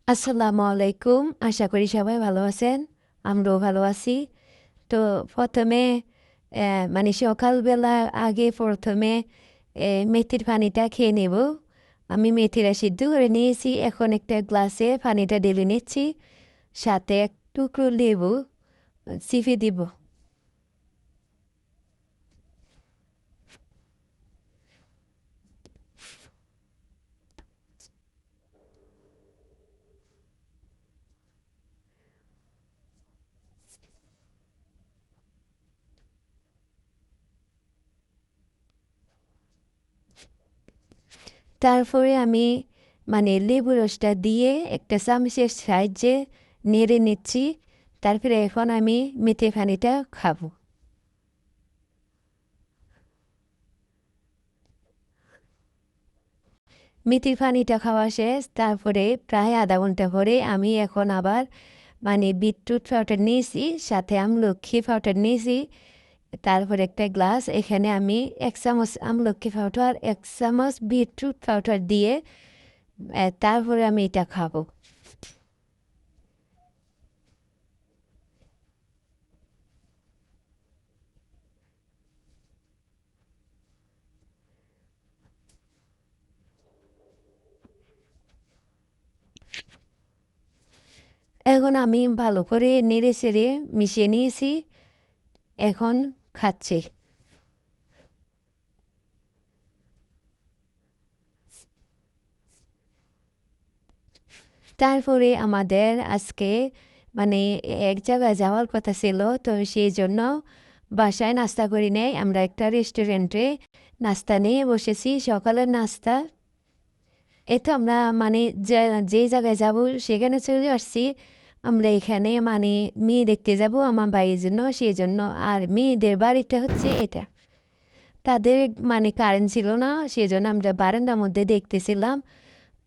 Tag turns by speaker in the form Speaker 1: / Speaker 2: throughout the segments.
Speaker 1: আসসালামু আলাইকুম। আশা করি সবাই ভালো আছেন। আমরাও ভালো আছি। তো প্রথমে মানে সকালবেলা আগে প্রথমে মেথির পানিটা খেয়ে নেব। আমি মেথিটা সিদ্ধ করে নিয়েছি। এখন একটা গ্লাসে পানিটা ঢেলে নিচ্ছি। সাথে এক টুকরো লেবু চিপে দিব। তারপরে আমি মানে লেবু রসটা দিয়ে একটা চামচের সাহায্যে নেড়ে নিচ্ছি। তারপরে এখন আমি মেথি পানিটা খাবো। মেথির পানিটা খাওয়া শেষ। তারপরে প্রায় আধা ঘন্টা পরে আমি এখন আবার মানে বিটরুট পাউডার নিয়েছি, সাথে আমলকি পাউডার নিয়েছি। তারপর একটা গ্লাস এখানে আমি ১ চামচ আমলকি পাউডার ১ চামচ বিটরুট পাউডার দিয়ে তারপরে আমি এটা খাবো। এখন আমি ভালো করে নেড়ে চেড়ে মিশিয়ে নিয়েছি। এখন খাচ্ছি। তারপরে আমাদের আজকে মানে এক জায়গায় যাওয়ার কথা ছিল, তো সেই জন্য বাসায় নাস্তা করি নাই, আমরা একটা রেস্টুরেন্টে নাস্তা নিয়ে বসেছি, সকালের নাস্তা। এতো আমরা মানে যে জায়গায় যাব সেখানে চলে আসছি। আমরা এখানে মানে মেয়ে দেখতে যাব আমার ভাইয়ের জন্য, সেই জন্য। আর মেয়েদের বাড়িটা হচ্ছে এটা। তাদের মানে কারেন্ট ছিল না, সেই জন্য আমরা বারান্দার মধ্যে দেখতেছিলাম।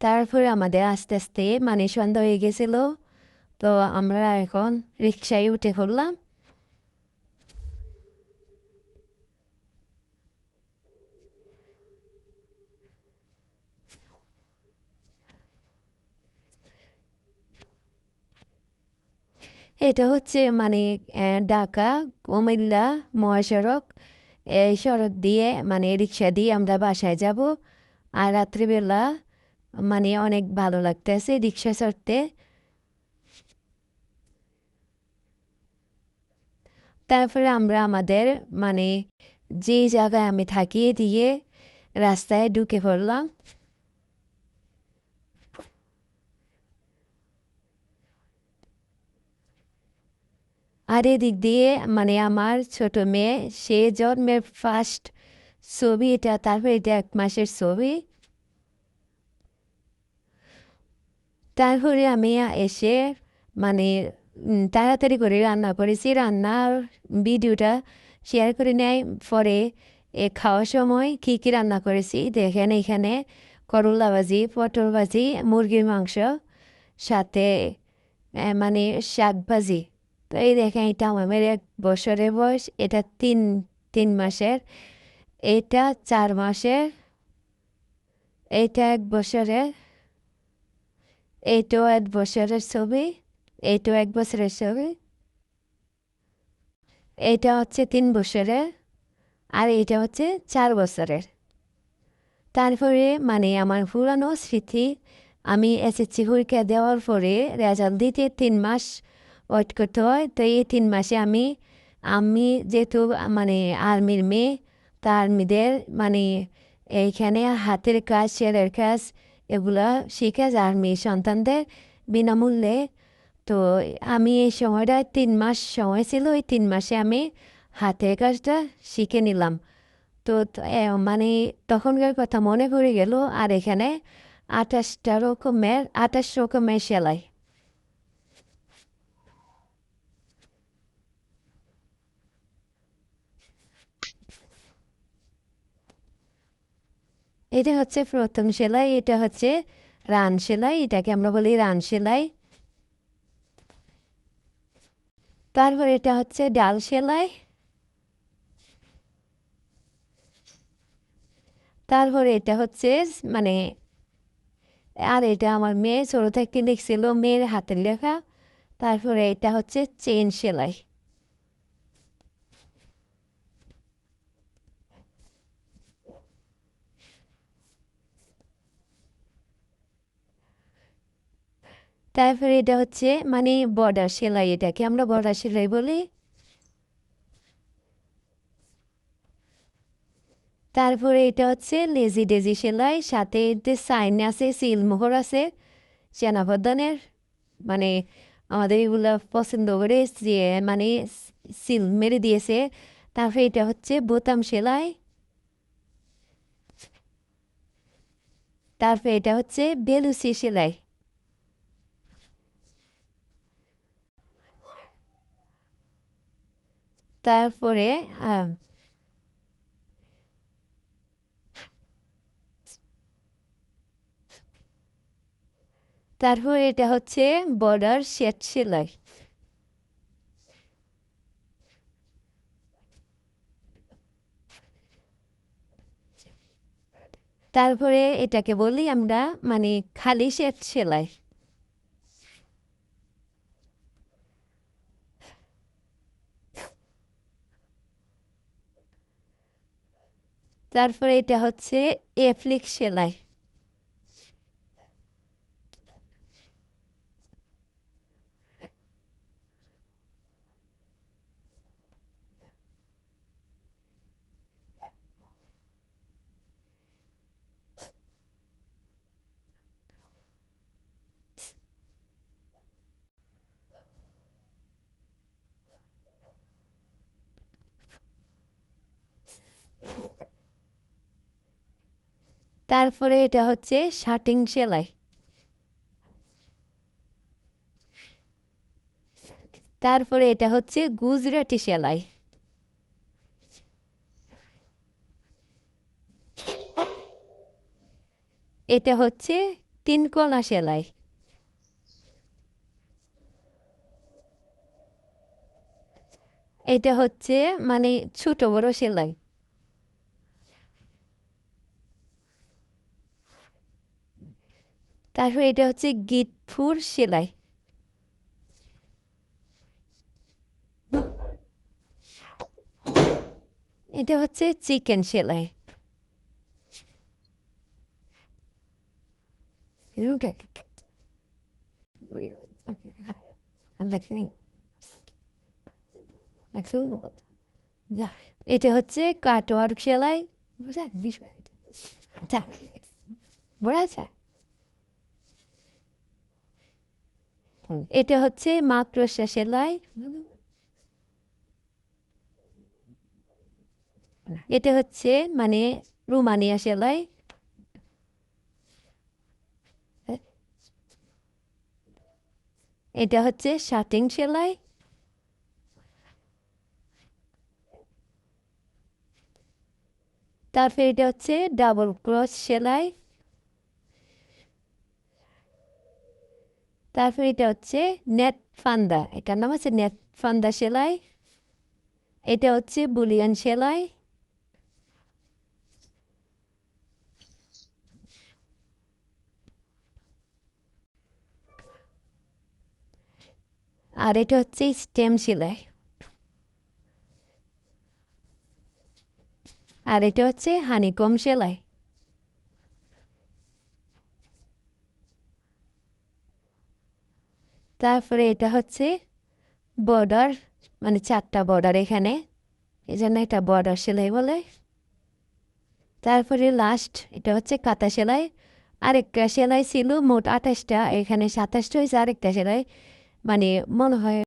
Speaker 1: তারপরে আমাদের আস্তে আস্তে মানে সন্ধ্যা হয়ে গেছিল। তো আমরা এখন রিক্সায় উঠে পড়লাম। এটা হচ্ছে মানে ঢাকা কুমিল্লা মহাসড়ক। এই সড়ক দিয়ে মানে রিক্সা দিয়ে আমরা বাসায় যাব। আর রাত্রিবেলা মানে অনেক ভালো লাগতেছে রিক্সা চড়তে। তারপরে আমরা আমাদের মানে যে জায়গায় আমি থাকি দিয়ে রাস্তায় ঢুকে পড়লাম। আর এদিক দিয়ে মানে আমার ছোট মেয়ে, সে জন্মের ফার্স্ট ছবি এটা। তারপরে এটা ১ মাসের ছবি। তারপরে আমি এসে মানে তাড়াতাড়ি করে রান্না করেছি। রান্নার ভিডিওটা শেয়ার করে নেয় পরে। খাওয়ার সময় কী কী রান্না করেছি দেখেন। এখানে করলা ভাজি, পটল ভাজি, মুরগির মাংস, সাথে মানে শাক ভাজি। তো এই দেখেন, এটা আমার ১ বছরের বয়স, এটা ৩ মাসের, এটা ৪ মাসের, এইটা ১ বছরের, এইটাও ১ বছরের ছবি, এইটাও ১ বছরের ছবি, এইটা হচ্ছে ৩ বছরের, আর এইটা হচ্ছে ৪ বছরের। তারপরে মানে আমার পুরানো স্মৃতি, আমি এসএসসি পরীক্ষা দেওয়ার পরে রেজাল্ট দিতে ৩ মাস ওয়েট করতে হয়। তো এই ৩ মাসে আমি যেহেতু মানে আর্মির মেয়ে, তা আর্মিদের মানে এইখানে হাতের কাজ, সেলের কাজ এগুলা শিখে আর্মি সন্তানদের বিনামূল্যে। তো আমি এই সময়টা ৩ মাস সময় ছিল, ওই ৩ মাসে আমি হাতের কাজটা শিখে নিলাম। তো মানে তখনকার কথা মনে পড়ে গেল। আর এখানে ২৮ রকমের সেলাই। এটা হচ্ছে প্রথম সেলাই, এটা হচ্ছে রান সেলাই, এটাকে আমরা বলি রান সেলাই। তারপর এটা হচ্ছে ডাল সেলাই। তারপরে এটা হচ্ছে মানে আর এটা আমার মেয়ে ছোটো থেকে লিখছিল, মেয়ের হাতের লেখা। তারপরে এটা হচ্ছে চেন সেলাই। তারপরে এটা হচ্ছে মানে বর্ডার সেলাই, এটাকে আমরা বর্ডার সেলাই বলি। তারপরে এটা হচ্ছে লেজি ডেজি সেলাই, সাথে এতে সাইন আছে, সিলমোহর আছে চেনাবর্ধনের, মানে আমাদের এগুলো পছন্দ করে যে মানে সিল মেরে দিয়েছে। তারপরে এটা হচ্ছে বোতাম সেলাই। তারপরে এটা হচ্ছে বেলুসি সেলাই। তারপরে তারপরে এটা হচ্ছে বর্ডার শেড সেলাই। তারপরে এটাকে বলি আমরা মানে খালি শেড সেলাই। তারপরে এটা হচ্ছে এফ্লিক সেলাই। তারপরে এটা হচ্ছে শার্টিং সেলাই। তারপরে এটা হচ্ছে গুজরাটি সেলাই। এটা হচ্ছে তিনকোনা সেলাই। এটা হচ্ছে মানে ছোট বড় সেলাই। তারপরে এটা হচ্ছে গিটফুর সেলাই। এটা হচ্ছে চিকেন সেলাই। এটা হচ্ছে কাটওয়ার্ক সেলাই। এটা হচ্ছে মাকড়সা সেলাই। এটা হচ্ছে মানে রুমানিয়া সেলাই। এটা হচ্ছে শার্টিং সেলাই। তারপরে এটা হচ্ছে ডাবল ক্রস সেলাই। তারপরে এটা হচ্ছে নেট ফান্দা, এটার নাম আছে নেট ফান্দা সেলাই। এটা হচ্ছে বুলিয়ান সেলাই। আর এটা হচ্ছে স্টেম সেলাই। আর এটা হচ্ছে হানিকম সেলাই। তারপরে এটা হচ্ছে বর্ডার, মানে 4টা বর্ডার এখানে, এই জন্য এটা বর্ডার সেলাই বলে। তারপরে লাস্ট এটা হচ্ছে কাঁথা সেলাই। আরেকটা সেলাই ছিল মোট 28টা, এখানে 27টা হয়েছে আরেকটা সেলাই, মানে মনে হয়